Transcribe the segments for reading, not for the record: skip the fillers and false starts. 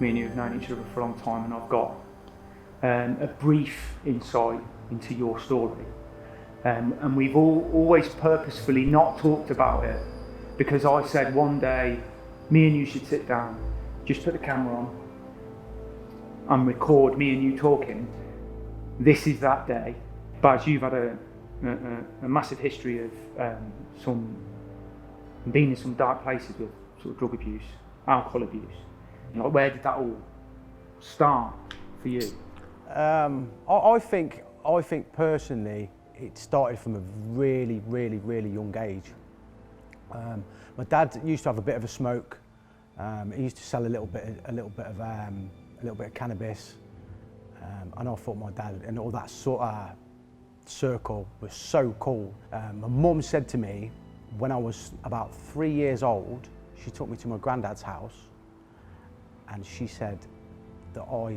me and you have known each other for a long time, and I've got a brief insight into your story. And we've always purposefully not talked about it, because I said one day, me and you should sit down, just put the camera on and record me and you talking. This is that day. Baz, you've had a massive history of being in some dark places with sort of drug abuse, alcohol abuse. Like, where did that all start for you? I think personally, it started from a really young age. My dad used to have a bit of a smoke. He used to sell a little bit of cannabis, and I thought my dad and all that sort of circle was so cool. My mum said to me when I was about 3 years old, she took me to my granddad's house, and she said that I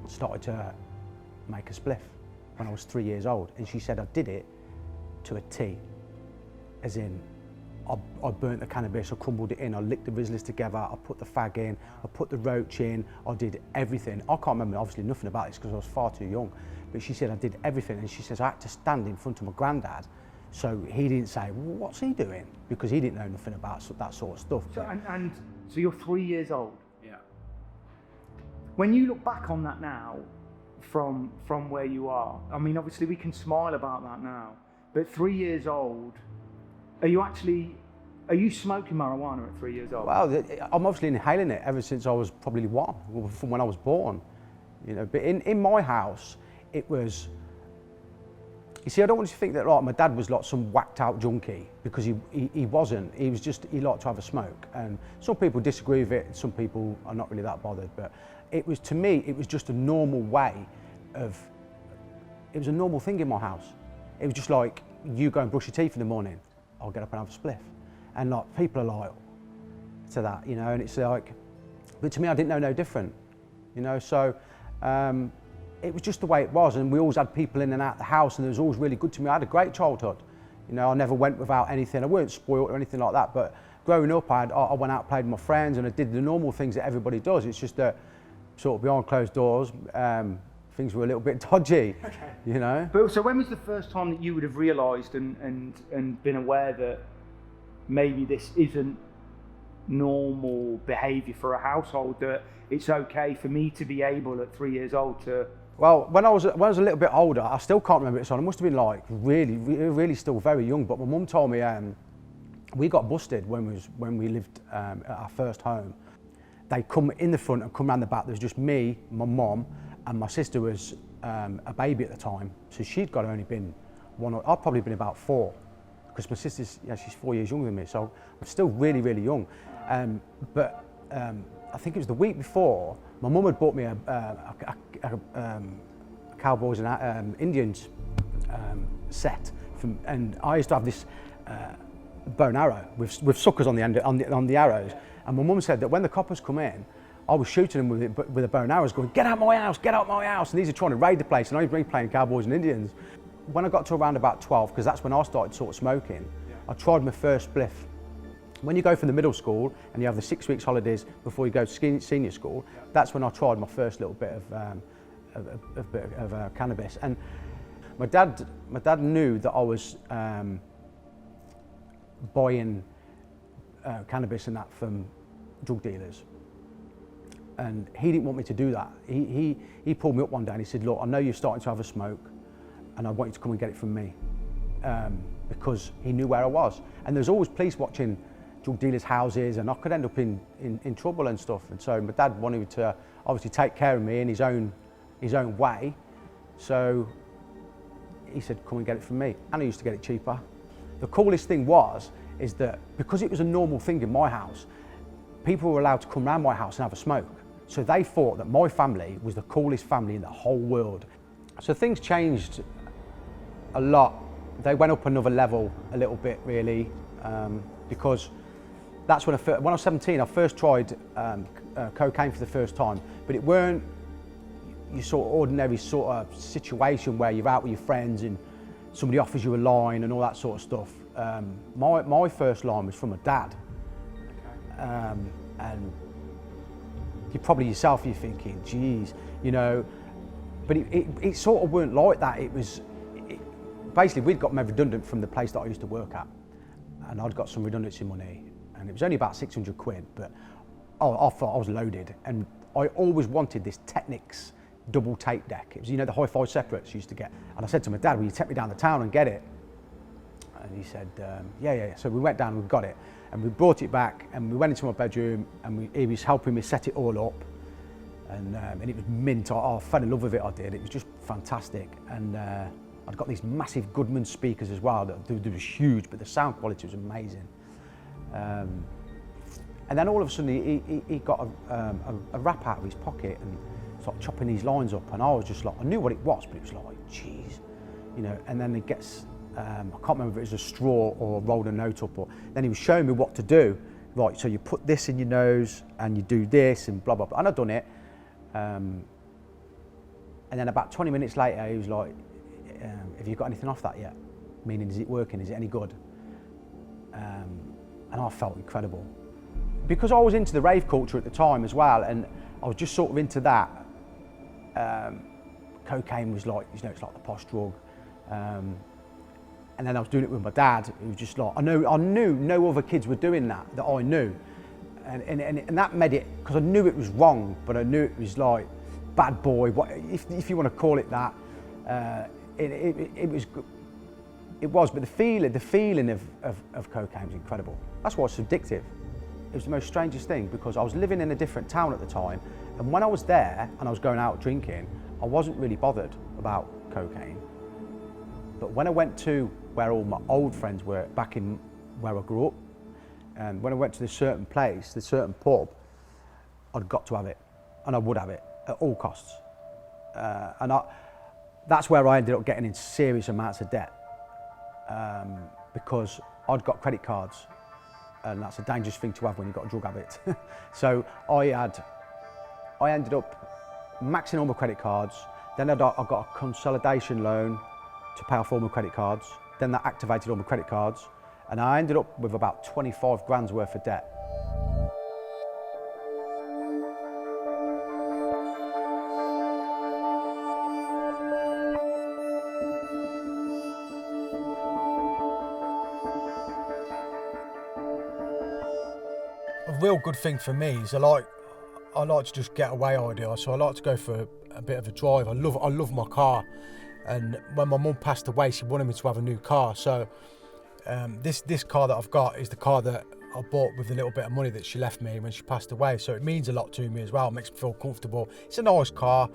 started to make a spliff when I was 3 years old, and she said I did it to a T, as in I burnt the cannabis, I crumbled it in, I licked the Rizzlers together, I put the fag in, I put the roach in, I did everything. I can't remember obviously nothing about this because I was far too young, but she said I did everything, and she says I had to stand in front of my granddad so he didn't say, well, what's he doing? Because he didn't know nothing about that sort of stuff. So you're 3 years old? Yeah. When you look back on that now, from where you are, I mean, obviously we can smile about that now, but 3 years old, are you smoking marijuana at 3 years old? Well, I'm obviously inhaling it ever since I was probably one, from when I was born. You know, but in my house, it was, you see, I don't want you to think that like my dad was like some whacked out junkie, because he wasn't. He was just, he liked to have a smoke, and some people disagree with it, some people are not really that bothered, but it was, to me, it was just a normal way of, it was a normal thing in my house. It was just like, you go and brush your teeth in the morning, I'll get up and have a spliff. And like, people are like, to that, you know, and it's like, but to me, I didn't know no different, you know, so it was just the way it was, and we always had people in and out of the house, and it was always really good to me. I had a great childhood, you know, I never went without anything, I weren't spoiled or anything like that, but growing up, I went out and played with my friends, and I did the normal things that everybody does. It's just that, sort of behind closed doors, things were a little bit dodgy, okay. You know. But so when was the first time that you would have realised and been aware that maybe this isn't normal behaviour for a household, that it's okay for me to be able at 3 years old to... Well, when I was a little bit older, I still can't remember it, so I must have been like really still very young, but my mum told me we got busted when we lived at our first home. They come in the front and come round the back. There was just me, my mum, and my sister was a baby at the time, so she'd got only been I'd probably been about 4, because my sister's, she's 4 years younger than me, so I'm still really young. But I think it was the week before, my mum had bought me a Cowboys and Indians set, and I used to have this bow and arrow with suckers on the end on the arrows. And my mum said that when the coppers come in, I was shooting them with a bow and arrows, going, get out my house, get out my house. And these are trying to raid the place, and I was playing Cowboys and Indians. When I got to around about 12, because that's when I started sort of smoking, I tried my first spliff. When you go from the middle school and you have the 6 weeks holidays before you go to senior school, that's when I tried my first little bit of cannabis. And my dad knew that I was buying cannabis and that from drug dealers, and he didn't want me to do that. He pulled me up one day and he said, look, I know you're starting to have a smoke, and I want you to come and get it from me, because he knew where I was, and there's always police watching drug dealers' houses, and I could end up in trouble and stuff. And so my dad wanted to obviously take care of me in his own way, so he said, come and get it from me, and I used to get it cheaper. The coolest thing is that because it was a normal thing in my house, people were allowed to come round my house and have a smoke. So they thought that my family was the coolest family in the whole world. So things changed a lot. They went up another level a little bit, really, because that's when I was 17, I first tried cocaine for the first time, but it weren't your sort of ordinary sort of situation where you're out with your friends and somebody offers you a line and all that sort of stuff. My first line was from a dad, and you're probably yourself, you're thinking, geez, you know, but it sort of weren't like that. Basically, we'd got made redundant from the place that I used to work at, and I'd got some redundancy money, and it was only about 600 quid, but I thought I was loaded, and I always wanted this Technics double tape deck. It was, you know, the hi-fi separates you used to get. And I said to my dad, will you take me down the town and get it? And he said, yeah. So we went down and we got it, and we brought it back, and we went into my bedroom, and he was helping me set it all up, and it was mint. I fell in love with it, I did. It was just fantastic. And I'd got these massive Goodman speakers as well. They was huge, but the sound quality was amazing. And then all of a sudden he got a rap out of his pocket and started chopping these lines up, and I was just like, I knew what it was, but it was like, geez, you know. And then it gets, I can't remember if it was a straw or rolled a note up, or then he was showing me what to do. Right, so you put this in your nose and you do this and blah, blah, blah. And I'd done it. And then about 20 minutes later, he was like, have you got anything off that yet? Meaning, is it working? Is it any good? And I felt incredible. Because I was into the rave culture at the time as well, and I was just sort of into that. Cocaine was like, you know, it's like the posh drug. And then I was doing it with my dad. It was just like, I knew no other kids were doing that I knew. And that made it, because I knew it was wrong, but I knew it was like bad boy, if you want to call it that. It was, but the feeling of cocaine was incredible. That's why it's addictive. It was the most strangest thing, because I was living in a different town at the time, and when I was there and I was going out drinking, I wasn't really bothered about cocaine. But when I went to where all my old friends were, back in where I grew up, and when I went to this certain place, this certain pub, I'd got to have it, and I would have it at all costs. That's where I ended up getting in serious amounts of debt, because I'd got credit cards, and that's a dangerous thing to have when you've got a drug habit. So I ended up maxing all my credit cards. Then I got a consolidation loan to pay off all my credit cards. Then that activated all my credit cards, and I ended up with about 25 grand's worth of debt. A real good thing for me is I like to just get away idea, so I like to go for a bit of a drive. I love my car, and when my mum passed away, she wanted me to have a new car. So this car that I've got is the car that I bought with the little bit of money that she left me when she passed away. So it means a lot to me as well. It makes me feel comfortable. It's a nice car,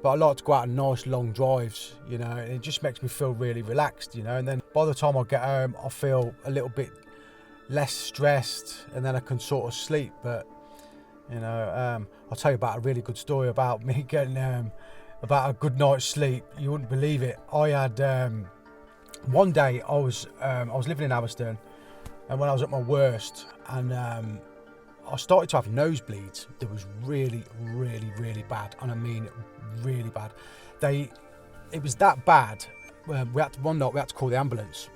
but I like to go out on nice long drives, you know, and it just makes me feel really relaxed, you know. And then by the time I get home, I feel a little bit less stressed, and then I can sort of sleep. But you know, I'll tell you about a really good story about me getting about a good night's sleep. You wouldn't believe it. I had one day I was living in Aberdeen, and when I was at my worst, and I started to have nosebleeds. It was really bad, and I mean really bad. It was that bad. One night we had to call the ambulance.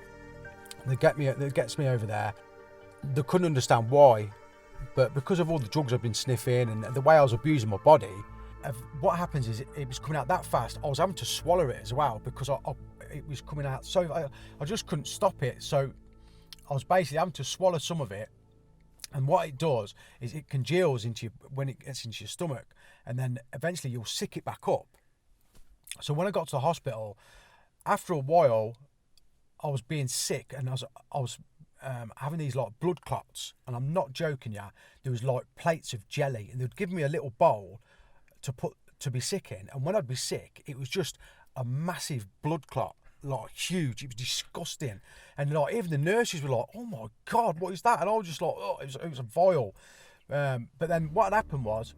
They gets me over there. They couldn't understand why, but because of all the drugs I've been sniffing and the way I was abusing my body, what happens is it was coming out that fast. I was having to swallow it as well, because it was coming out so I just couldn't stop it. So I was basically having to swallow some of it, and what it does is it congeals when it gets into your stomach, and then eventually you'll sick it back up. So when I got to the hospital, after a while, I was being sick, and I was having these like blood clots, and I'm not joking ya. There was like plates of jelly, and they'd give me a little bowl to be sick in, and when I'd be sick, it was just a massive blood clot, like huge. It was disgusting, and like even the nurses were like, "Oh my God, what is that?" And I was just like, "Oh, it was a vile." But then what had happened was,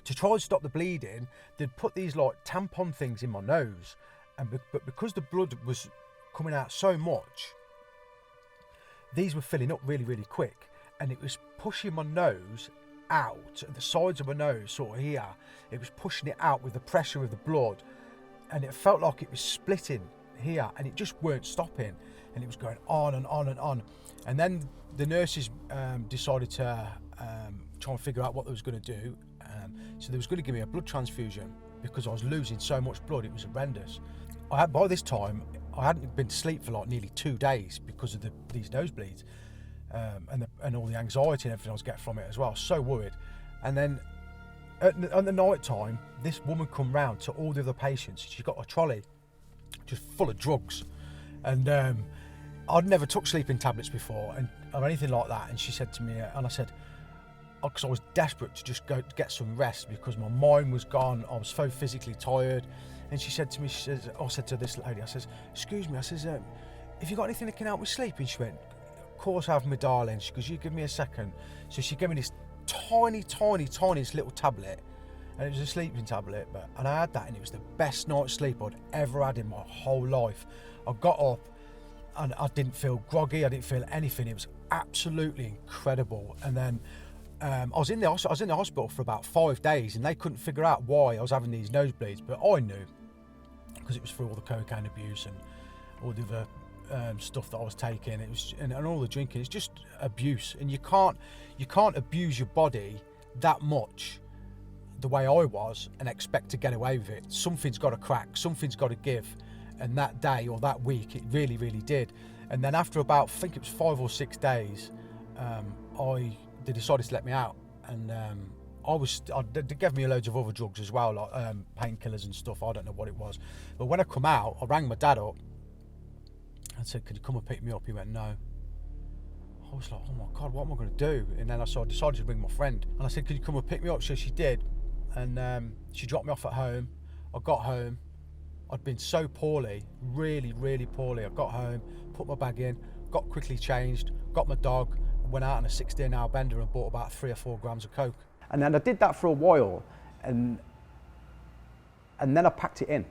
to try and stop the bleeding, they'd put these like tampon things in my nose, but because the blood was coming out so much, these were filling up really quick, and it was pushing my nose out, at the sides of my nose, sort of here. It was pushing it out with the pressure of the blood, and it felt like it was splitting here, and it just weren't stopping, and it was going on and on and on. And then the nurses decided to trying to figure out what they was going to do. So they was going to give me a blood transfusion because I was losing so much blood. It was horrendous. By this time, I hadn't been to sleep for like nearly 2 days because of these nosebleeds and all the anxiety and everything I was getting from it as well. I was so worried. And then at the night time, this woman come round to all the other patients. She got a trolley just full of drugs, and I'd never took sleeping tablets before or anything like that. And she said to me, and I said, because I was desperate to just go get some rest because my mind was gone. I was so physically tired. And she said to me, I said to this lady, I says, excuse me, I says, have you got anything that can help me sleep? And she went, of course I have, my darling. She goes, you give me a second. So she gave me this tiniest little tablet, and it was a sleeping tablet, and I had that, and it was the best night's sleep I'd ever had in my whole life. I got up and I didn't feel groggy, I didn't feel anything. It was absolutely incredible. And then I was in the hospital for about 5 days, and they couldn't figure out why I was having these nosebleeds, but I knew, because it was through all the cocaine abuse and all the other stuff that I was taking. It was and all the drinking. It's just abuse, and you can't abuse your body that much the way I was and expect to get away with it. Something's got to crack, something's got to give, and that day or that week it really did. And then after about, I think it was 5 or 6 days, they decided to let me out, and they gave me loads of other drugs as well, like painkillers and stuff. I don't know what it was, but when I come out, I rang my dad up. I said, could you come and pick me up? He went, no. I was like, oh my God, what am I going to do? And then I decided to ring my friend. And I said, could you come and pick me up? So she did. And she dropped me off at home. I got home. I'd been so poorly, really poorly. I got home, put my bag in, got quickly changed, got my dog, went out on a 16-hour bender and bought about 3 or 4 grams of coke. And then I did that for a while, and then I packed it in.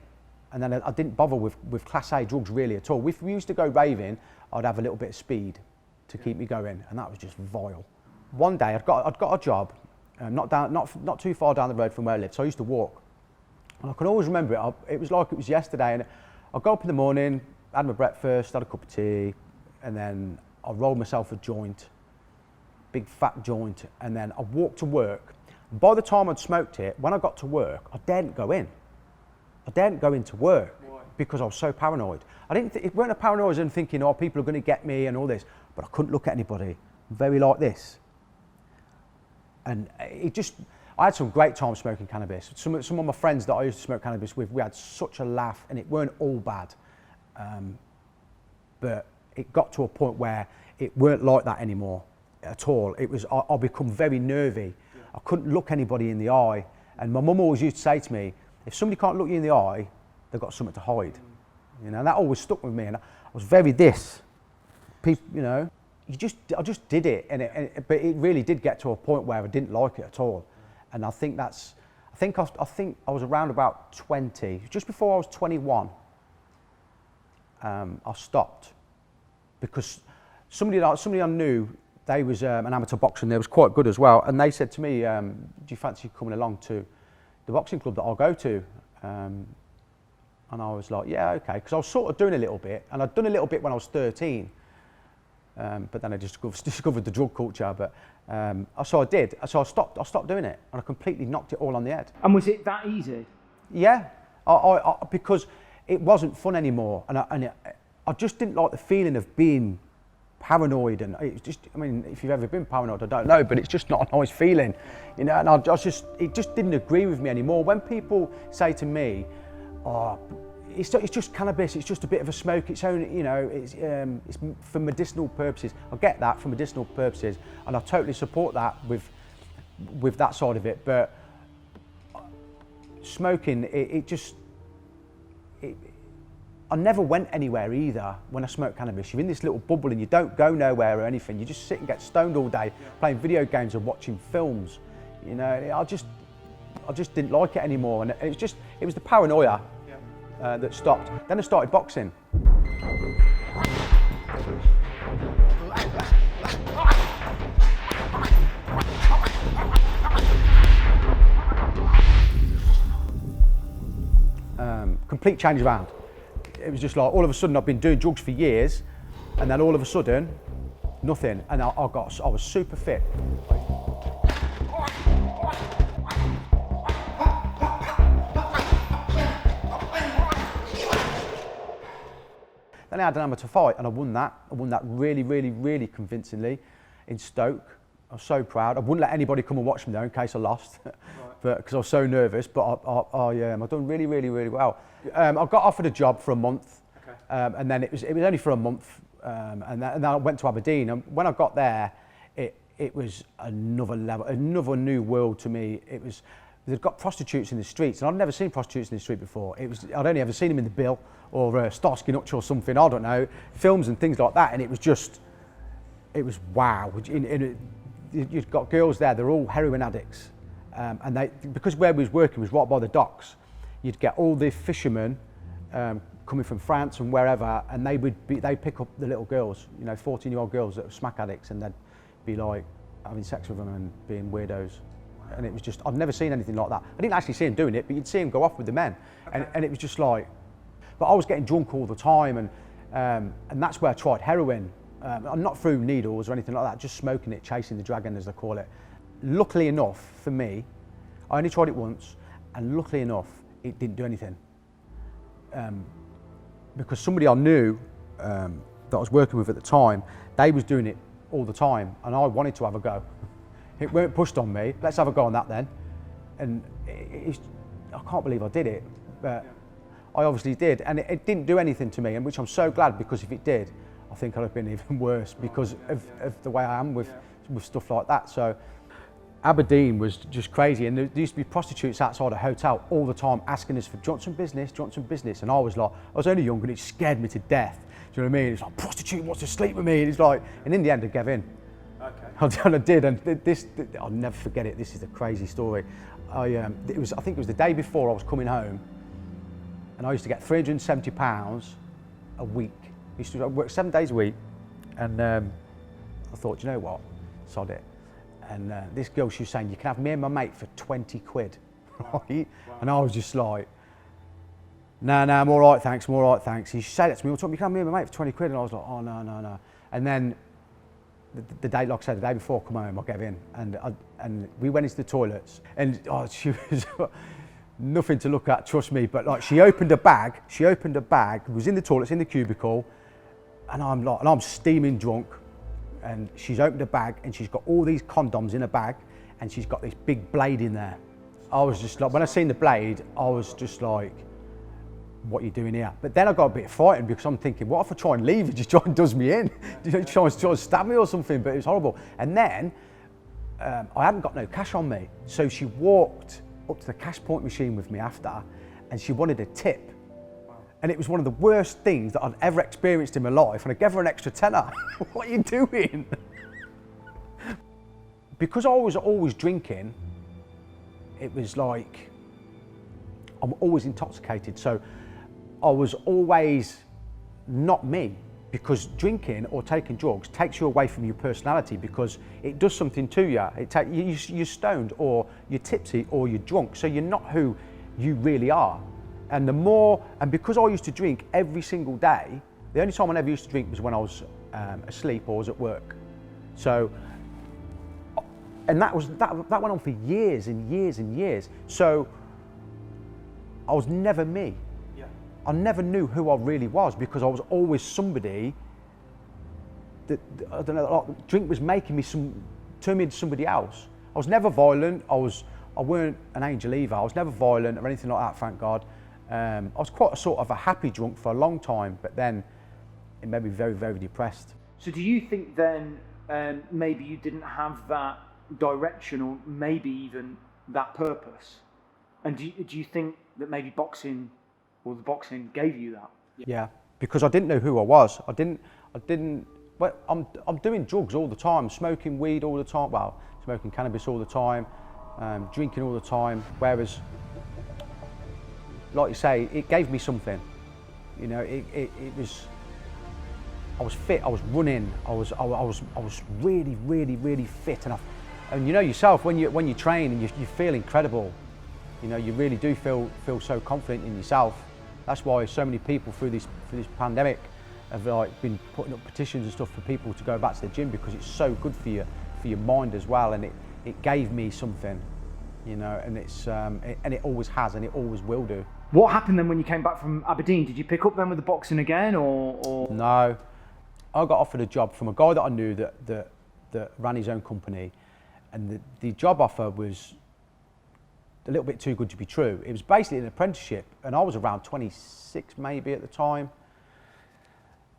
And then I didn't bother with Class A drugs really at all. If we used to go raving, I'd have a little bit of speed to keep me going, and that was just vile. One day I'd got a job, not too far down the road from where I lived, so I used to walk. And I can always remember it. It was like it was yesterday. And I'd go up in the morning, had my breakfast, had a cup of tea, and then I rolled myself a joint, big fat joint, and then I walked to work. By the time I'd smoked it, when I got to work, I daren't go in. I daren't go into work. Why? Because I was so paranoid. It weren't a paranoia and thinking, oh, people are going to get me and all this, but I couldn't look at anybody. Very like this. And I had some great time smoking cannabis. Some of my friends that I used to smoke cannabis with, we had such a laugh, and it weren't all bad. But it got to a point where it weren't like that anymore at all. It was, I become very nervy. Yeah. I couldn't look anybody in the eye. And my mum always used to say to me, if somebody can't look you in the eye, they've got something to hide. You know, and that always stuck with me. And I was very this. People, you know, I just did it. But it really did get to a point where I didn't like it at all. And I think I was around about 20, just before I was 21, I stopped. Because somebody I knew, they was an amateur boxer, and they was quite good as well. And they said to me, do you fancy coming along to the boxing club that I'll go to? And I was like, yeah, okay. Because I was sort of doing a little bit, and I'd done a little bit when I was 13. But then I just discovered the drug culture. But so I did. So I stopped doing it, and I completely knocked it all on the head. And was it that easy? Yeah, I because it wasn't fun anymore, and I just didn't like the feeling of being paranoid. And it's just, I mean, if you've ever been paranoid, I don't know, but it's just not a nice feeling, you know. And it just didn't agree with me anymore. When people say to me, "Oh, it's just cannabis, it's just a bit of a smoke, it's only, you know, it's for medicinal purposes." I get that, for medicinal purposes, and I totally support that with that side of it. But smoking, I never went anywhere either when I smoked cannabis. You're in this little bubble and you don't go nowhere or anything. You just sit and get stoned all day, playing video games and watching films. You know, I just didn't like it anymore, and it was the paranoia that stopped. Then I started boxing. Complete change around. It was just like all of a sudden I've been doing drugs for years, and then all of a sudden nothing, and I was super fit. Then I had an amateur fight and I won that. I won that really, really, really convincingly in Stoke. I was so proud. I wouldn't let anybody come and watch me though in case I lost, but because I was so nervous. But I've done really, really, really well. I got offered a job for a month, and then it was only for a month, and then I went to Aberdeen. And when I got there, it was another level, another new world to me. They've got prostitutes in the streets, and I'd never seen prostitutes in the street before. I'd only ever seen them in the Bill or Starsky Hutch or something, I don't know, films and things like that, and it was wow. You've got girls there, they're all heroin addicts, and because where we was working was right by the docks, you'd get all the fishermen coming from France and wherever, and they'd pick up the little girls, 14-year-old girls that were smack addicts, and they'd be like having sex with them and being weirdos. And it was just, I'd never seen anything like that. I didn't actually see him doing it, but you'd see him go off with the men. And it was just like, but I was getting drunk all the time, and that's where I tried heroin. Not through needles or anything like that, just smoking it, chasing the dragon as they call it. Luckily enough for me, I only tried it once, and luckily enough, it didn't do anything. Because somebody I knew that I was working with at the time, they was doing it all the time, and I wanted to have a go. It weren't pushed on me, let's have a go on that then. And I can't believe I did it, but I obviously did. And it didn't do anything to me, and which I'm so glad, because if it did, I think I'd have been even worse because of the way I am with stuff like that. So Aberdeen was just crazy, and there used to be prostitutes outside a hotel all the time asking us for Johnson business, and I was only young and it scared me to death. Do you know what I mean? It's like, prostitute wants to sleep with me, and it's like, and in the end I gave in. Okay. I did, and I'll never forget it. This is a crazy story. I think it was the day before I was coming home, and I used to get £370 a week. I used to work 7 days a week, and I thought, you know what, sod it. And this girl, she was saying, you can have me and my mate for 20 quid, right? Wow. And I was just like, no, I'm all right, thanks, And she said it to me all the time, you can have me and my mate for 20 quid, and I was like, oh, no. And then the day, like I said, the day before I come home, I gave in, and we went into the toilets, and she was nothing to look at, trust me, but like she opened a bag, was in the toilets, in the cubicle, and I'm steaming drunk, and she's opened a bag, and she's got all these condoms in a bag, and she's got this big blade in there. I was just like, when I seen the blade, I was just like, what are you doing here? But then I got a bit frightened, because I'm thinking, what if I try and leave and just try and does me in? Try and stab me or something, but it was horrible. And then I hadn't got no cash on me, so she walked up to the cash point machine with me after, and she wanted a tip. Wow. And it was one of the worst things that I'd ever experienced in my life, and I gave her an extra tenner. What are you doing? Because I was always drinking, it was like, I'm always intoxicated, so I was always not me, because drinking or taking drugs takes you away from your personality, because it does something to you. You're stoned, or you're tipsy, or you're drunk, so you're not who you really are. And because I used to drink every single day, the only time I never used to drink was when I was asleep or was at work. So, and that went on for years and years and years. So I was never me. I never knew who I really was, because I was always somebody that, I don't know, like, drink was making me turn me into somebody else. I was never violent. I weren't an angel either. I was never violent or anything like that, thank God. I was quite a sort of a happy drunk for a long time, but then it made me very, very depressed. So do you think then maybe you didn't have that direction, or maybe even that purpose? And do you think that maybe boxing, or the boxing, gave you that? Yeah, because I didn't know who I was. I didn't. Well, I'm doing drugs all the time, smoking weed all the time. Well, smoking cannabis all the time, drinking all the time. Whereas, like you say, it gave me something. You know, it was. I was fit. I was running. I was really, really, really fit. And you know yourself, when you train and you feel incredible. You know, you really do feel so confident in yourself. That's why so many people through this pandemic have like been putting up petitions and stuff for people to go back to the gym, because it's so good for your mind as well, and it gave me something. you know, and it always has, and it always will do. What happened then when you came back from Aberdeen? Did you pick up then with the boxing again, or? No, I got offered a job from a guy that I knew that ran his own company, and the job offer was a little bit too good to be true. It was basically an apprenticeship, and I was around 26 maybe at the time,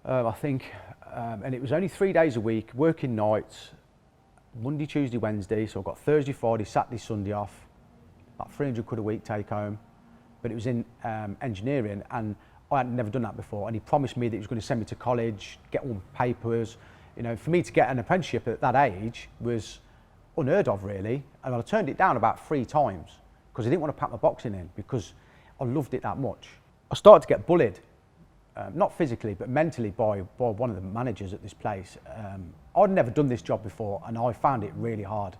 I think, and it was only 3 days a week, working nights, Monday, Tuesday, Wednesday, so I got Thursday, Friday, Saturday, Sunday off, about 300 quid a week take home, but it was in engineering, and I had never done that before, and he promised me that he was going to send me to college, get all the papers. You know, for me to get an apprenticeship at that age was unheard of, really, and I turned it down about 3 times because I didn't want to pack my boxing in because I loved it that much. I started to get bullied, not physically but mentally by one of the managers at this place. I'd never done this job before, and I found it really hard.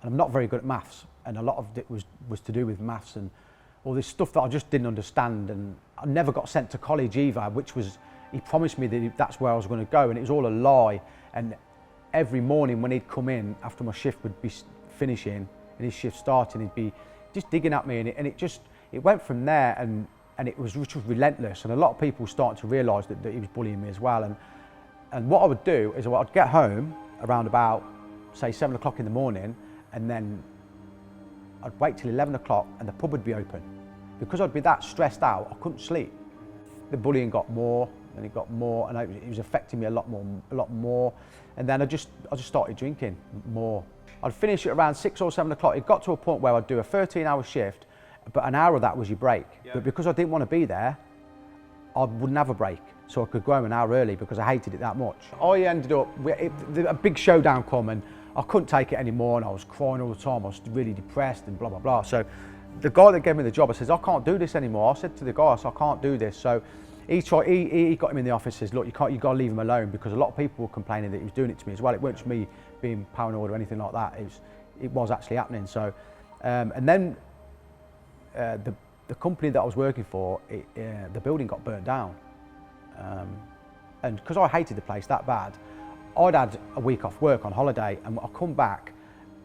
And I'm not very good at maths, and a lot of it was to do with maths and all this stuff that I just didn't understand. And I never got sent to college either, which was, he promised me that that's where I was going to go, and it was all a lie. And every morning when he'd come in after my shift would be finishing and his shift starting, he'd be just digging at me, and it went from there, and it was just relentless. And a lot of people were starting to realise that he was bullying me as well. And what I would do is I'd get home around about, say, 7 o'clock in the morning, and then I'd wait till 11 o'clock and the pub would be open. Because I'd be that stressed out, I couldn't sleep. The bullying got more, and it got more, and it was affecting me a lot more. And then I just started drinking more. I'd finish at around 6 or 7 o'clock. It got to a point where I'd do a 13-hour shift, but an hour of that was your break. Yeah. But because I didn't want to be there, I wouldn't have a break. So I could go home an hour early because I hated it that much. I ended up, a big showdown come, and I couldn't take it anymore, and I was crying all the time. I was really depressed and blah, blah, blah. So the guy that gave me the job, I says, I can't do this anymore. I said to the guy, I can't do this. So he got him in the office, says, look, you got to leave him alone, because a lot of people were complaining that he was doing it to me as well. It weren't just me being paranoid or anything like that. It was actually happening. So, and then the company that I was working for, the building got burnt down. And because I hated the place that bad, I'd had a week off work on holiday, and I come back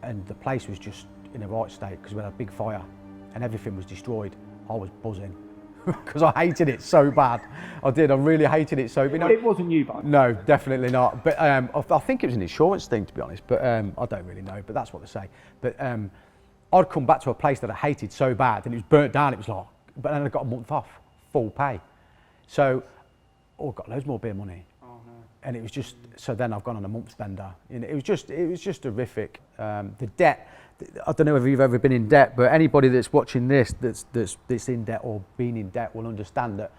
and the place was just in a right state because we had a big fire and everything was destroyed. I was buzzing because I hated it so bad. I really hated it so bad. It wasn't you, but no, definitely not. But I think it was an insurance thing, to be honest, but I don't really know, but that's what they say. But I'd come back to a place that I hated so bad, and it was burnt down. It was like, but then I got a month off, full pay. So I got loads more beer money. Oh, no. And it was just, so then I've gone on a month's bender. And it was just horrific. The debt, I don't know if you've ever been in debt, but anybody that's watching this that's in debt or been in debt will understand that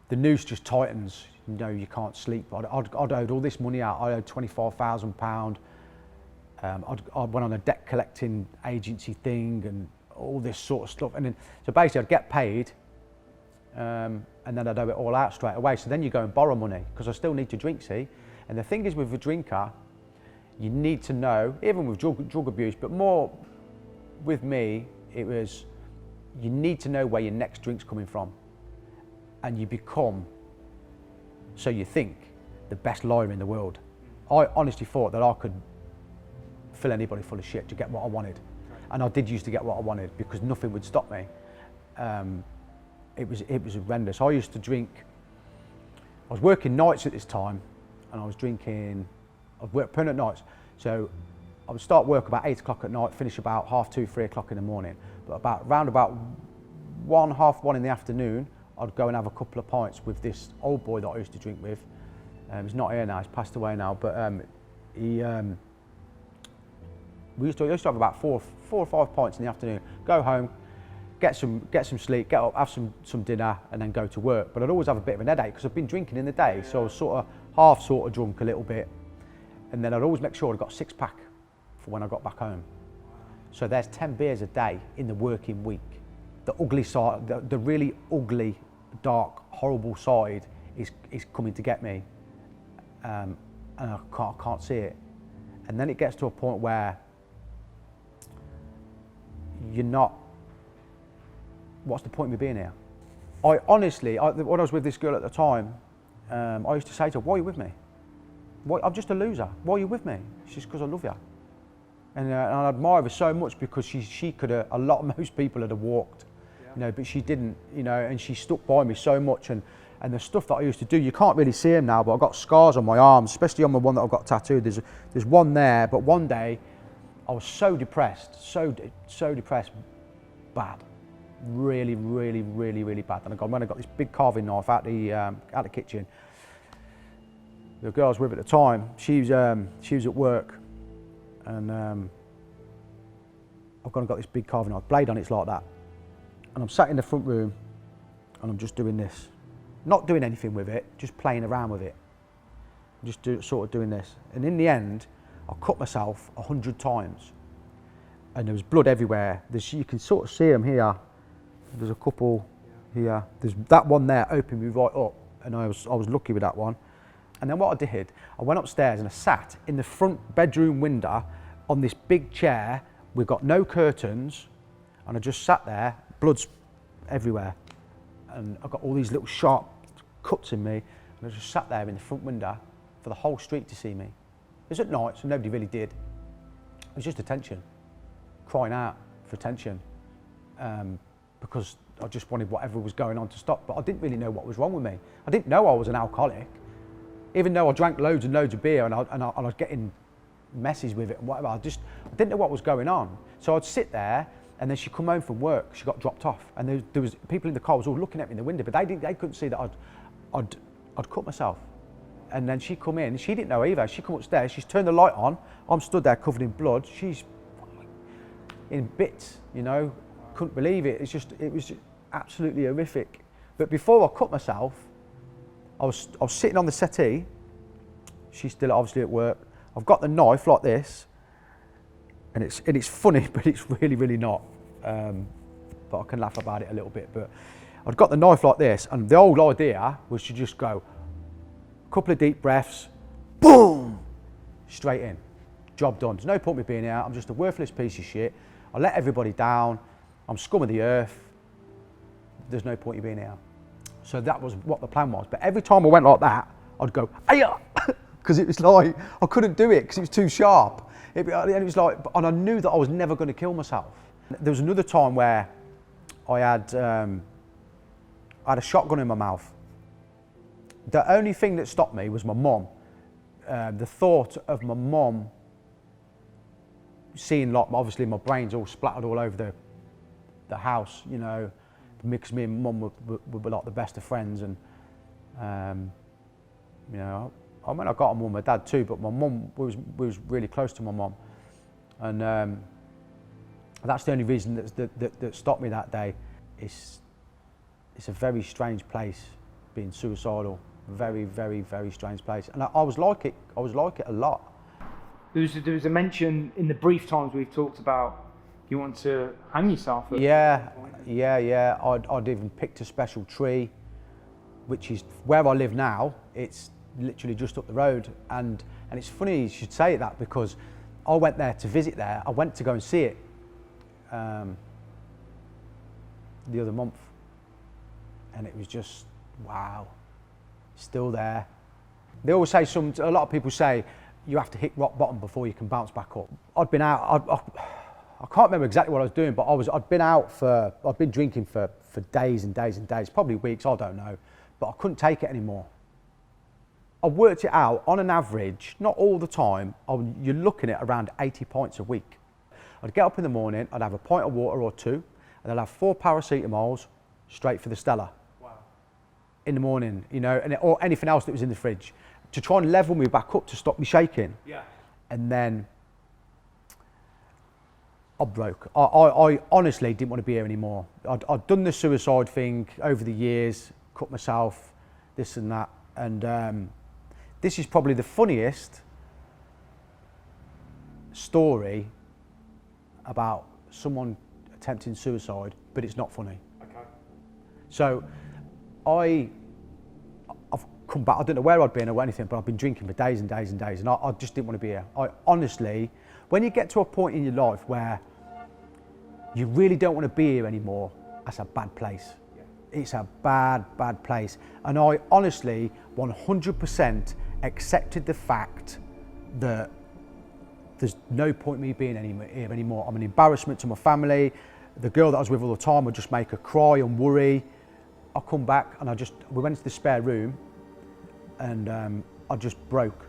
the noose just tightens. You know, you can't sleep. I'd owed all this money out. I owed £24,000. I went on a debt collecting agency thing and all this sort of stuff. And then, so basically I'd get paid, and then I'd owe it all out straight away. So then you go and borrow money, because I still need to drink, see? And the thing is, with a drinker, you need to know, even with drug abuse, but more with me, it was, you need to know where your next drink's coming from. And you become, so you think, the best liar in the world. I honestly thought that I could fill anybody full of shit to get what I wanted. And I did used to get what I wanted, because nothing would stop me. It was horrendous. I used to drink, I was working nights at this time, and I was drinking, I'd work permanent nights. So I would start work about 8 o'clock at night, finish about 2:30, 3 o'clock in the morning. But round about 1, half 1 in the afternoon, I'd go and have a couple of pints with this old boy that I used to drink with. He's not here now, he's passed away now, but we used to have about 4 or 5 pints in the afternoon, go home, get some sleep, get up, have some dinner, and then go to work. But I'd always have a bit of an headache because I've been drinking in the day, so I was sort of drunk a little bit. And then I'd always make sure I got a 6-pack for when I got back home. So there's 10 beers a day in the working week. The ugly side, the really ugly, dark, horrible side is coming to get me, and I can't see it. And then it gets to a point where you're not, what's the point of me being here? I honestly, when I was with this girl at the time, I used to say to her, why are you with me? I'm just a loser. Why are you with me? She says, because I love you. And I admire her so much because she could have, most people would have walked, you know, but she didn't, you know, and she stuck by me so much. And the stuff that I used to do, you can't really see them now, but I've got scars on my arms, especially on the one that I've got tattooed. There's one there, but one day I was so depressed, so depressed, bad, really bad. And when I got this big carving knife out the kitchen, the girl I was with at the time, she was at work, and I've gone and got this big carving knife, blade on it's like that, and I'm sat in the front room, and I'm just doing this. Not doing anything with it, just playing around with it. Just sort of doing this. And in the end, I cut myself 100 times. And there was blood everywhere. You can sort of see them here. There's a couple here. There's that one there opened me right up. And I was lucky with that one. And then what I did, I went upstairs and I sat in the front bedroom window on this big chair. We've got no curtains. And I just sat there, blood's everywhere. And I've got all these little sharp cuts in me, and I just sat there in the front window for the whole street to see me. It was at night, so nobody really did. It was just attention, crying out for attention, because I just wanted whatever was going on to stop, but I didn't really know what was wrong with me. I didn't know I was an alcoholic, even though I drank loads and loads of beer and I was getting messes with it and whatever. I didn't know what was going on. So I'd sit there, and then she'd come home from work, she got dropped off, and there was people in the car was all looking at me in the window, but they couldn't see that I'd cut myself. And then she come in, she didn't know either. She come upstairs, she's turned the light on, I'm stood there covered in blood, she's in bits, you know, couldn't believe it. It was just absolutely horrific. But before I cut myself, I was sitting on the settee, she's still obviously at work, I've got the knife like this, and it's funny, but it's really not. But I can laugh about it a little bit. But I'd got the knife like this, and the old idea was to just go a couple of deep breaths, boom, straight in. Job done. There's no point me being here. I'm just a worthless piece of shit. I let everybody down. I'm scum of the earth. There's no point you being here. So that was what the plan was. But every time I went like that, I'd go, "Aya," because it was like I couldn't do it because it was too sharp. And it was like, and I knew that I was never going to kill myself. There was another time where I had a shotgun in my mouth. The only thing that stopped me was my mum. The thought of my mum seeing, like, obviously my brains all splattered all over the house, you know, because me and mum were like the best of friends, and you know, I mean, I got on with my dad too, but my mum was really close to my mum, and that's the only reason that stopped me that day. It's a very strange place, being suicidal. Very strange place, and I was like it. I was like it a lot. There was a mention in the brief times we've talked about you want to hang yourself. Yeah. I'd even picked a special tree, which is where I live now. It's literally just up the road, and it's funny you should say that, because I went there to visit there. I went to go and see it the other month, and it was just wow. Still there. They always say, a lot of people say you have to hit rock bottom before you can bounce back up. I'd been out, I can't remember exactly what I was doing, but I'd been drinking for days and days and days, probably weeks, I don't know, but I couldn't take it anymore. I worked it out, on an average, not all the time, you're looking at around 80 pints a week. I'd get up in the morning, I'd have a pint of water or two, and I'd have 4 paracetamols straight for the Stella. In the morning, you know, or anything else that was in the fridge, to try and level me back up to stop me shaking. Yeah. And then I broke. I honestly didn't want to be here anymore. I'd done the suicide thing over the years, cut myself, this and that, and this is probably the funniest story about someone attempting suicide, but it's not funny. Okay. So I've come back, I don't know where I'd been or anything, but I've been drinking for days and days and days, and I just didn't want to be here. I honestly, when you get to a point in your life where you really don't want to be here anymore, that's a bad place. Yeah. It's a bad place. And I honestly 100% accepted the fact that there's no point me being here anymore. I'm an embarrassment to my family. The girl that I was with all the time would just make her cry and worry. I come back and we went into the spare room, and I just broke.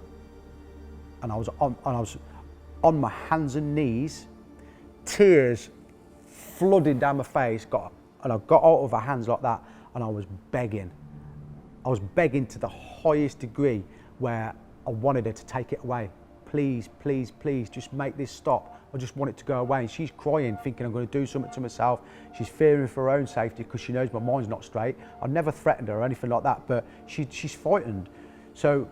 And I was on my hands and knees, tears flooding down my face, and I got out of her hands like that, and I was begging. I was begging to the highest degree where I wanted her to take it away. Please, please, please, just make this stop. I just want it to go away. And she's crying, thinking I'm going to do something to myself. She's fearing for her own safety because she knows my mind's not straight. I've never threatened her or anything like that, but she's frightened. So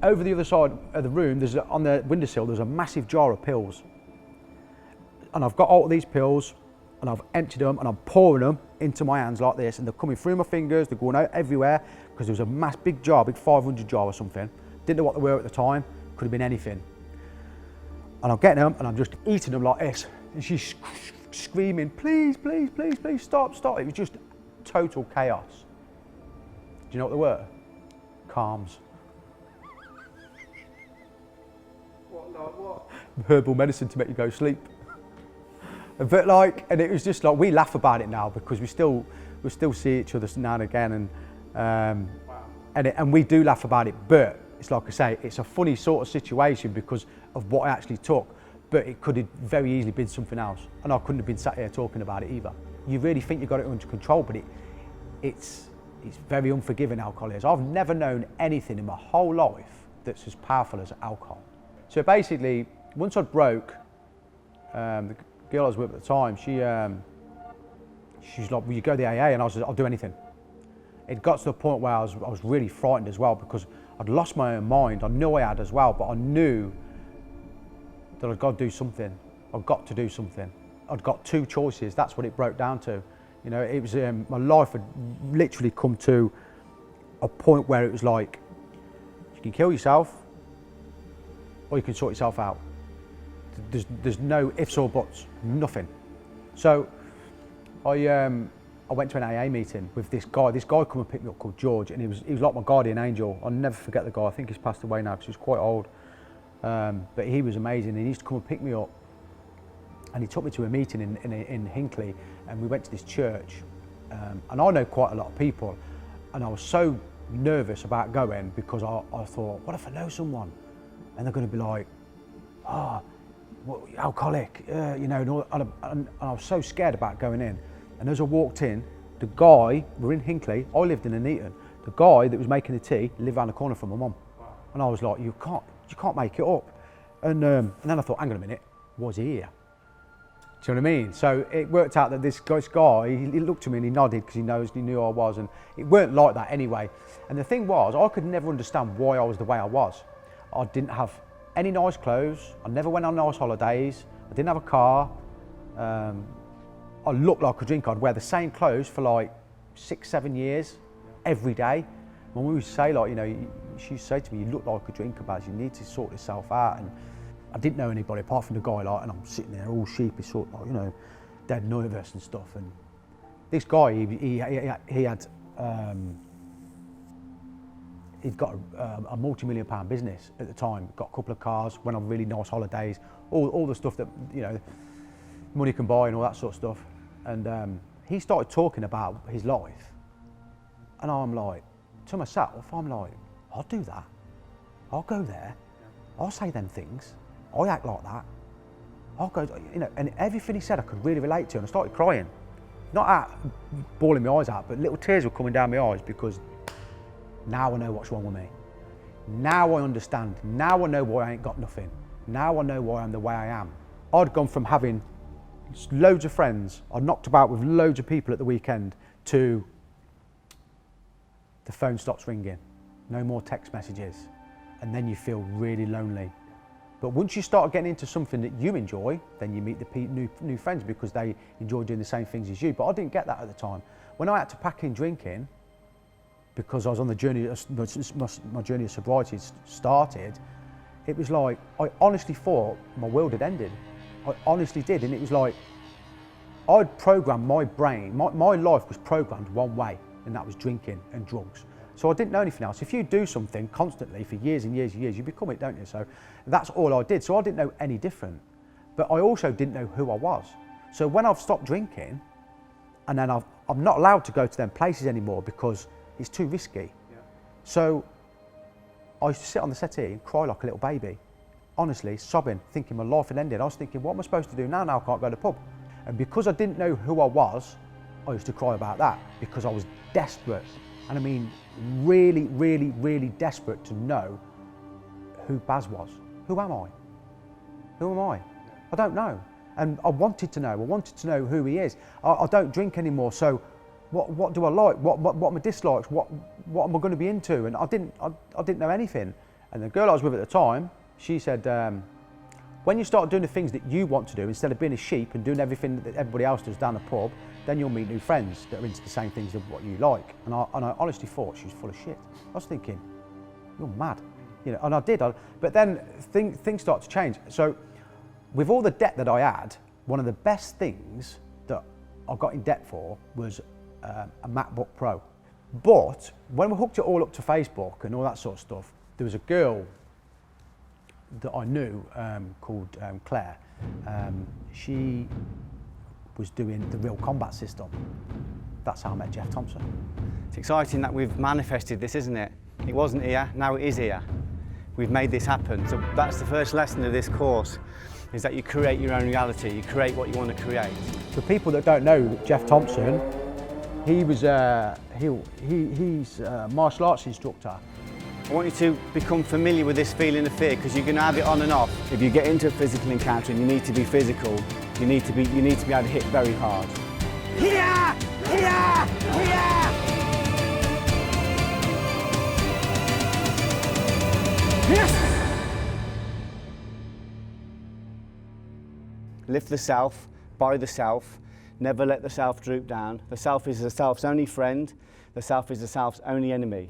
over the other side of the room, on the windowsill, there's a massive jar of pills. And I've got all of these pills, and I've emptied them, and I'm pouring them into my hands like this, and they're coming through my fingers, they're going out everywhere, because there was a big jar, big 500 jar or something. Didn't know what they were at the time, could have been anything. And I'm getting them, and I'm just eating them like this. And she's screaming, please, please, please, please, stop, stop. It was just total chaos. Do you know what they were? Calms. What? Herbal medicine to make you go sleep. But and it was just like, we laugh about it now because we still see each other now and again, and we do laugh about it. But it's like I say, it's a funny sort of situation because of what I actually took. But it could have very easily been something else, and I couldn't have been sat here talking about it either. You really think you got it under control, but it's very unforgiving, alcohol is. I've never known anything in my whole life that's as powerful as alcohol. So basically, once I broke, the girl I was with at the time, she's like, will you go to the AA? And I was like, I'll do anything. It got to the point where I was really frightened as well because I'd lost my own mind. I knew I had as well, but I knew that I'd got to do something. I'd got to do something. I'd got two choices. That's what it broke down to. You know, it was my life had literally come to a point where it was like, you can kill yourself or you can sort yourself out. There's no ifs or buts, nothing. So I went to an AA meeting with this guy. This guy come and picked me up called George, and he was like my guardian angel. I'll never forget the guy. I think he's passed away now because he was quite old. But he was amazing. He used to come and pick me up, and he took me to a meeting in Hinckley, and we went to this church. And I know quite a lot of people, and I was so nervous about going because I thought, what if I know someone? And they're going to be like, oh, well, alcoholic, you know, and I was so scared about going in. And as I walked in, the guy, we're in Hinckley, I lived in Nuneaton, the guy that was making the tea lived around the corner from my mum. Wow. And I was like, you can't make it up. And then I thought, hang on a minute, was he here? Do you know what I mean? So it worked out that this guy, he looked at me and he nodded because he knew who I was, and it weren't like that anyway. And the thing was, I could never understand why I was the way I was. I didn't have any nice clothes, I never went on nice holidays, I didn't have a car, I looked like a drinker. I'd wear the same clothes for like 6-7 years, every day. When we would say, like, you know, she used to say to me, you look like a drinker, Baz, you need to sort yourself out. And I didn't know anybody apart from the guy, like, and I'm sitting there all sheepish, sort of like, you know, dead nervous and stuff. And this guy, he'd got a multi-million-pound business at the time, got a couple of cars, went on really nice holidays, all the stuff that, you know, money can buy and all that sort of stuff. And he started talking about his life. And I'm like, to myself, I'm like, I'll do that. I'll go there. I'll say them things. I act like that. I'll go, you know, and everything he said I could really relate to, and I started crying. Not bawling my eyes out, but little tears were coming down my eyes because now I know what's wrong with me. Now I understand. Now I know why I ain't got nothing. Now I know why I'm the way I am. I'd gone from having loads of friends, I knocked about with loads of people at the weekend, to the phone stops ringing, no more text messages, and then you feel really lonely. But once you start getting into something that you enjoy, then you meet the new friends because they enjoy doing the same things as you. But I didn't get that at the time. When I had to pack in drinking, because I was on the journey, my journey of sobriety started, it was like, I honestly thought my world had ended. I honestly did, and it was like, I'd programmed my brain, my life was programmed one way, and that was drinking and drugs. So I didn't know anything else. If you do something constantly for years and years and years, you become it, don't you? So that's all I did. So I didn't know any different. But I also didn't know who I was. So when I've stopped drinking, and then I'm not allowed to go to them places anymore because it's too risky. Yeah. So I used to sit on the settee and cry like a little baby. Honestly, sobbing, thinking my life had ended. I was thinking, what am I supposed to do now? Now I can't go to the pub. And because I didn't know who I was, I used to cry about that because I was desperate. And I mean, really, really, really desperate to know who Baz was. Who am I? Who am I? I don't know. And I wanted to know. I wanted to know who he is. I don't drink anymore, so what do I like? What are my dislikes? What am I going to be into? And I didn't know anything. And the girl I was with at the time, she said, when you start doing the things that you want to do, instead of being a sheep and doing everything that everybody else does down the pub, then you'll meet new friends that are into the same things of what you like. And I honestly thought she was full of shit. I was thinking, you're mad. You know, and I did. But then things start to change. So with all the debt that I had, one of the best things that I got in debt for was a MacBook Pro. But when we hooked it all up to Facebook and all that sort of stuff, there was a girl that I knew called Claire. She was doing the real combat system. That's how I met Jeff Thompson. It's exciting that we've manifested this, isn't it? It wasn't here, now it is here. We've made this happen. So that's the first lesson of this course, is that you create your own reality, you create what you want to create. For people that don't know Jeff Thompson, he's a martial arts instructor. I want you to become familiar with this feeling of fear, because you're going to have it on and off. If you get into a physical encounter and you need to be physical, you need to be able to hit very hard. Here! Here! Here! Yes! Lift the self, by the self, never let the self droop down. The self is the self's only friend, the self is the self's only enemy.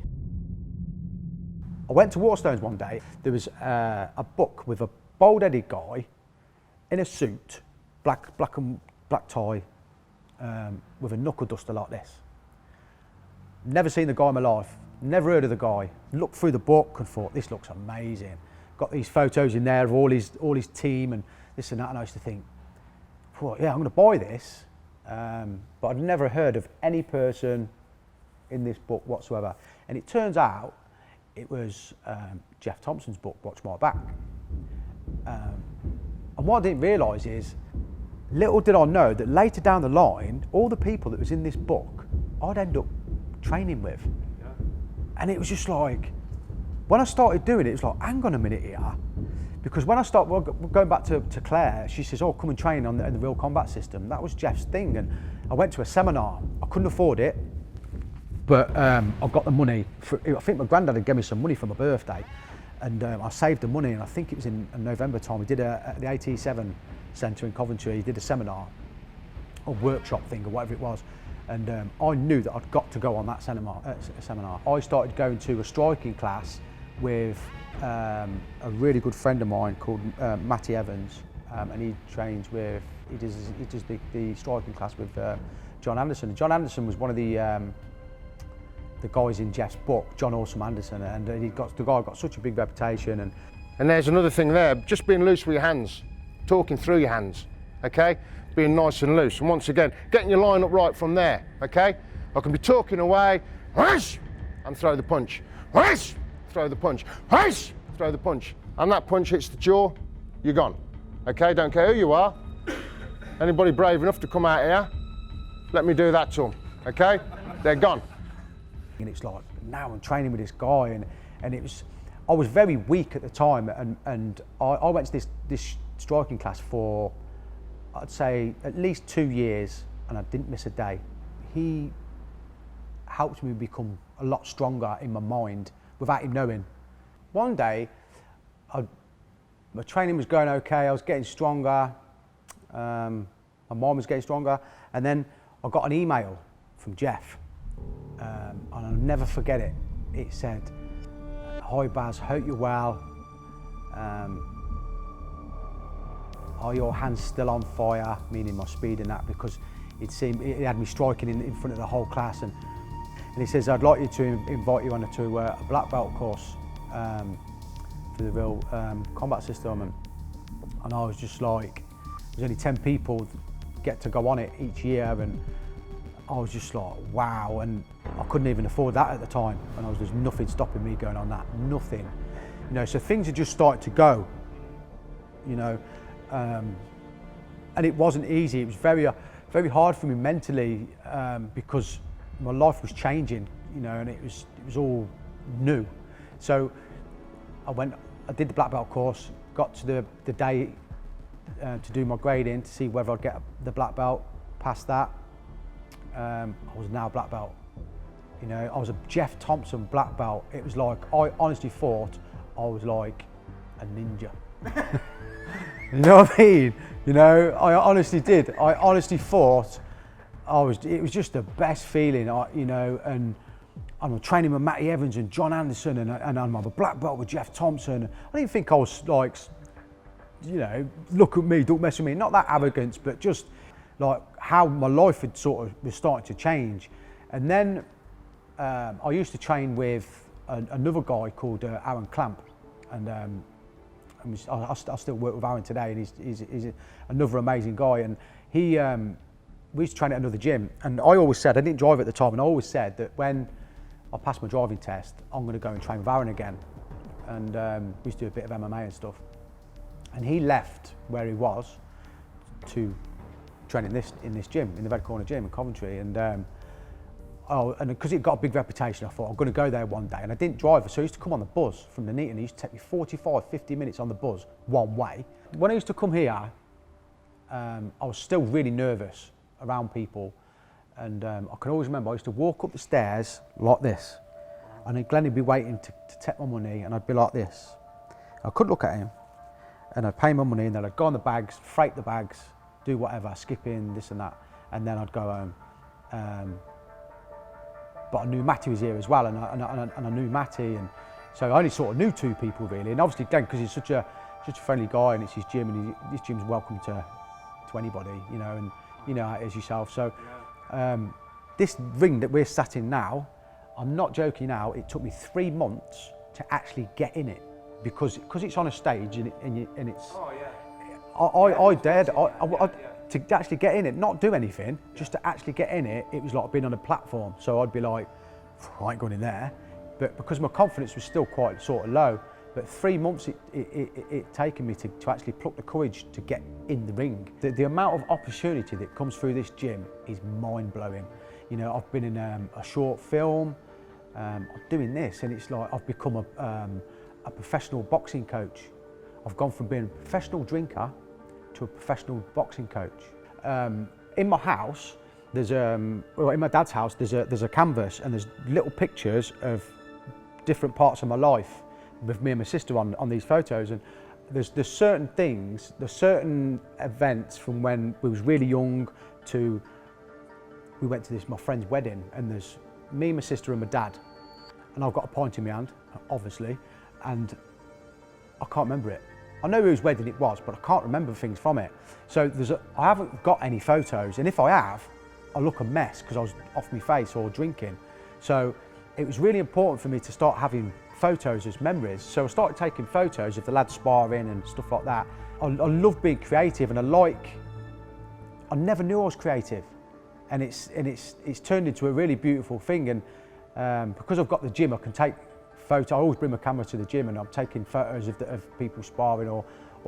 I went to Waterstones one day. There was a book with a bald-headed guy in a suit, black tie, with a knuckle duster like this. Never seen the guy in my life, never heard of the guy. Looked through the book and thought, this looks amazing. Got these photos in there of all his team and this and that, and I used to think, well, yeah, I'm going to buy this, but I'd never heard of any person in this book whatsoever. And it turns out it was Jeff Thompson's book, Watch My Back. And what I didn't realise is, little did I know that later down the line, all the people that was in this book, I'd end up training with. Yeah. And it was just like, when I started doing it was like, hang on a minute here. Because when I started going back to Claire, she says, oh, come and train on the real combat system. That was Jeff's thing. And I went to a seminar. I couldn't afford it, but I got the money. I think my granddad had given me some money for my birthday. And I saved the money, and I think it was in November time. We did at the 87 Centre in Coventry, he did a seminar, a workshop thing or whatever it was. And I knew that I'd got to go on that seminar. I started going to a striking class with a really good friend of mine called Matty Evans, and he trains with, he does the striking class with John Anderson. And John Anderson was one of the guys in Jeff's book, John Awesome Anderson, and the guy got such a big reputation. And there's another thing there, just being loose with your hands, talking through your hands, okay? Being nice and loose, and once again, getting your line up right from there, okay? I can be talking away, whoosh, and throw the punch, whoosh, throw the punch, whoosh, throw the punch. And that punch hits the jaw, you're gone, okay? Don't care who you are. Anybody brave enough to come out here, let me do that to them, okay? They're gone. And it's like, now I'm training with this guy, and it was, I was very weak at the time, and I went to this striking class for, I'd say, at least 2 years, and I didn't miss a day. He helped me become a lot stronger in my mind without him knowing. One day, my training was going okay, I was getting stronger, my mind was getting stronger, and then I got an email from Jeff. And I'll never forget it. It said, "Hi Baz, hope you're well. Are your hands still on fire?" Meaning my speed and that, because it had me striking in front of the whole class. And he says, I'd like you to invite you onto a black belt course for the real combat system. And I was just like, there's only 10 people get to go on it each year, and I was just like, wow. And I couldn't even afford that at the time, and there's nothing stopping me going on that, nothing. You know, so things had just started to go, you know, and it wasn't easy. It was very hard for me mentally because my life was changing, you know, and it was all new. So I did the black belt course, got to the day to do my grading to see whether I'd get the black belt. Passed that. I was now a black belt. You know, I was a Jeff Thompson black belt. It was like, I honestly thought I was like a ninja. You know what I mean? You know, I honestly did. I honestly thought it was just the best feeling, you know, and I'm training with Matty Evans and John Anderson, and I'm a black belt with Jeff Thompson. I didn't think I was like, you know, look at me, don't mess with me. Not that arrogance, but just like how my life had sort of was starting to change. And then I used to train with another guy called Aaron Clamp, and I still work with Aaron today, and he's another amazing guy. And we used to train at another gym, and I always said, I didn't drive at the time, and I always said that when I passed my driving test, I'm going to go and train with Aaron again. And we used to do a bit of MMA and stuff. And he left where he was to train in this gym, in the Red Corner gym in Coventry. And because it got a big reputation, I thought I'm going to go there one day. And I didn't drive, so I used to come on the bus from the Neaton. It used to take me 45, 50 minutes on the bus one way. When I used to come here, I was still really nervous around people. And I can always remember I used to walk up the stairs like this, and then Glenn would be waiting to take my money, and I'd be like this. I could look at him, and I'd pay my money, and then I'd go on the bags, freight the bags, do whatever, skip in, this and that, and then I'd go home. But I knew Matty was here as well, and I knew Matty, and so I only sort of knew two people really, and obviously Glenn, because he's such a friendly guy, and it's his gym, and this gym's welcome to anybody, you know, and you know how it is yourself. So this ring that we're sat in now, I'm not joking now, it took me 3 months to actually get in it, because it's on a stage and it's. Oh yeah. I dared to actually get in it, not do anything, just to actually get in it. It was like being on a platform. So I'd be like, I ain't going in there, but because my confidence was still quite sort of low. But 3 months it taken me to actually pluck the courage to get in the ring. The amount of opportunity that comes through this gym is mind-blowing. You know, I've been in a short film, I'm doing this, and it's like I've become a professional boxing coach. I've gone from being a professional drinker to a professional boxing coach. In my house, in my dad's house, there's a canvas, and there's little pictures of different parts of my life with me and my sister on these photos, and there's certain things, there's certain events from when we was really young to we went to my friend's wedding, and there's me, my sister and my dad, and I've got a pint in my hand, obviously, and I can't remember it. I know whose wedding it was, but I can't remember things from it. So I haven't got any photos, and if I have, I look a mess because I was off my face or drinking. So it was really important for me to start having photos as memories. So I started taking photos of the lads sparring and stuff like that. I love being creative, and I never knew I was creative, and it's turned into a really beautiful thing. And because I've got the gym, I can take photos. I always bring my camera to the gym, and I'm taking photos of people sparring or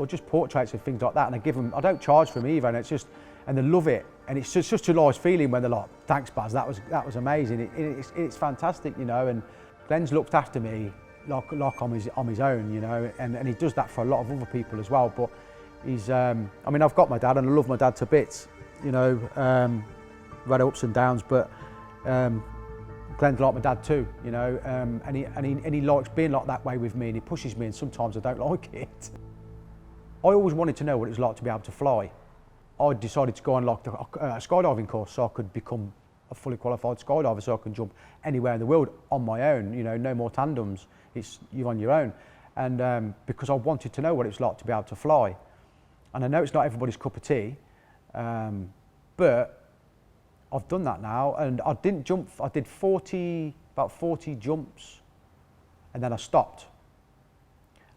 just portraits of things like that. And I give them. I don't charge for them either, and they love it. And it's just such a nice feeling when they're like, "Thanks, Baz, that was amazing." It's fantastic, you know. And Glenn's looked after me like on his own, you know, and he does that for a lot of other people as well. But he's, I mean, I've got my dad, and I love my dad to bits, you know. We've had ups and downs, but Glenn's like my dad too, you know, and he likes being like that way with me, and he pushes me, and sometimes I don't like it. I always wanted to know what it was like to be able to fly. I decided to go on like a skydiving course so I could become a fully qualified skydiver, so I can jump anywhere in the world on my own, you know, no more tandems, you're on your own. And because I wanted to know what it was like to be able to fly. And I know it's not everybody's cup of tea, but I've done that now, and I didn't jump. I did about 40 jumps, and then I stopped.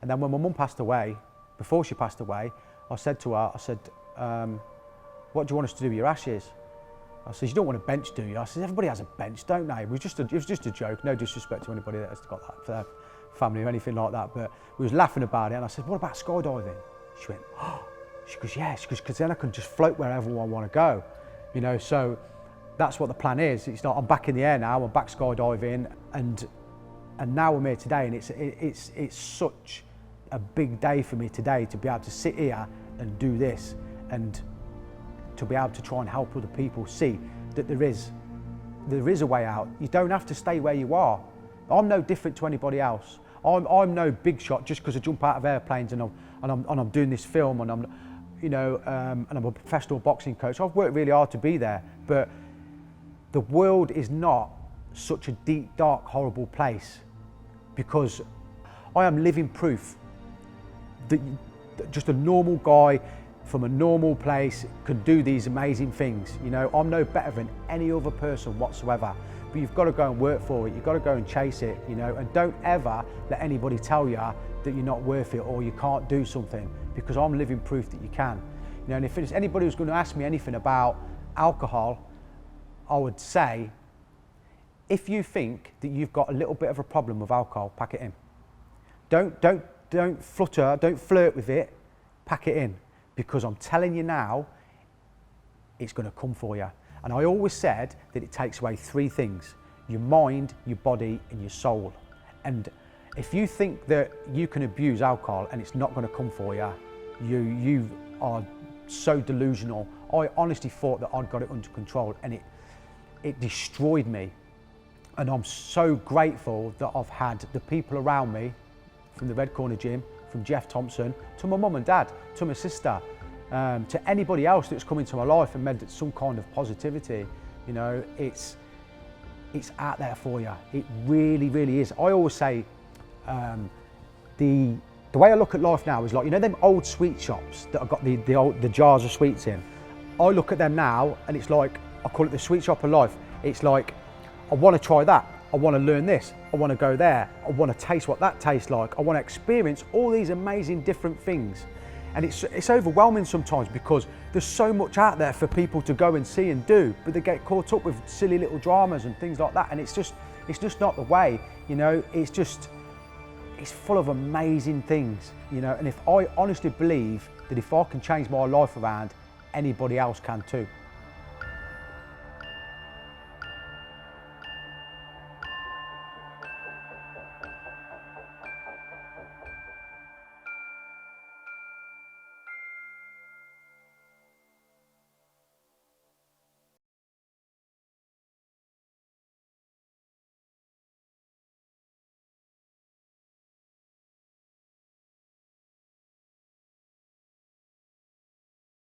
And then when my mum passed away, before she passed away, I said to her, what do you want us to do with your ashes? I said, you don't want a bench, do you? I said, everybody has a bench, don't they? It was just a joke, no disrespect to anybody that has got that for their family or anything like that, but we was laughing about it, and I said, what about skydiving? She went, oh. She goes, yeah, because then I can just float wherever I want to go, you know, so that's what the plan is. It's not, I'm back in the air now, I'm back skydiving, and now I'm here today, and it's such a big day for me today to be able to sit here and do this, and to be able to try and help other people see that there is a way out. You don't have to stay where you are. I'm no different to anybody else. I'm no big shot just because I jump out of airplanes and I'm doing this film, and I'm, you know, and I'm a professional boxing coach. I've worked really hard to be there, but the world is not such a deep, dark, horrible place, because I am living proof that just a normal guy from a normal place can do these amazing things. You know, I'm no better than any other person whatsoever, but you've got to go and work for it. You've got to go and chase it, you know, and don't ever let anybody tell you that you're not worth it or you can't do something, because I'm living proof that you can. You know, and if there's anybody who's going to ask me anything about alcohol, I would say, if you think that you've got a little bit of a problem with alcohol, pack it in. Don't flutter, don't flirt with it, pack it in. Because I'm telling you now, it's going to come for you. And I always said that it takes away 3 things: your mind, your body, and your soul. And if you think that you can abuse alcohol and it's not going to come for you, you are so delusional. I honestly thought that I'd got it under control, and it destroyed me. And I'm so grateful that I've had the people around me, from the Red Corner Gym, from Jeff Thompson, to my mum and dad, to my sister, to anybody else that's come into my life and made some kind of positivity. You know, it's out there for you. It really, really is. I always say, the way I look at life now is like, you know, them old sweet shops that have got the jars of sweets in. I look at them now, and it's like, I call it the sweet shop of life. It's like, I want to try that. I want to learn this, I want to go there, I want to taste what that tastes like, I want to experience all these amazing different things. And it's overwhelming sometimes, because there's so much out there for people to go and see and do, but they get caught up with silly little dramas and things like that, and it's just not the way, you know. It's full of amazing things, you know, and if I honestly believe that if I can change my life around, anybody else can too.